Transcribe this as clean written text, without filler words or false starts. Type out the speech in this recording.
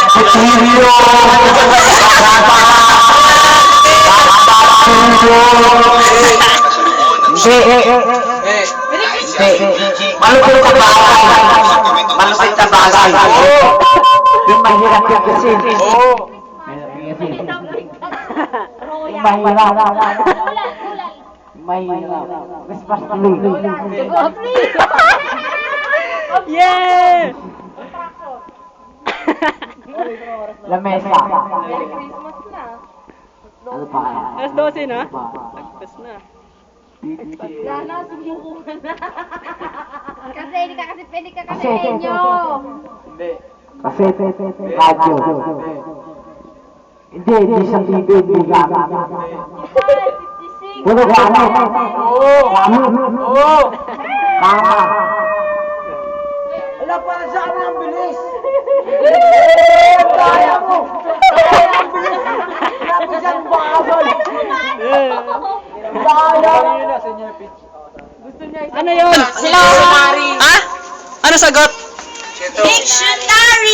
Kutsilyo! Malupit na bagay. Malupit na bagay. Yung mahirap yung kasi. Yung mahirap. Mahirap. Especially. Yeah! Lamesa. Ano pa kaya? Alas 12 na? Lagpas na. Sana, sumuko ka na. Kasi hindi ka kasi pwede ka kasi inyo. Kasi, radyo. Hindi sa TV, hindi gamit. Puro gamit. Oo. Kama. Wala para sa amin ang bilis. Kaya mo. Ang bilis. Lapit siyang bakasol. Ano yun? Hello? Ha? Ano sagot? Dictionary!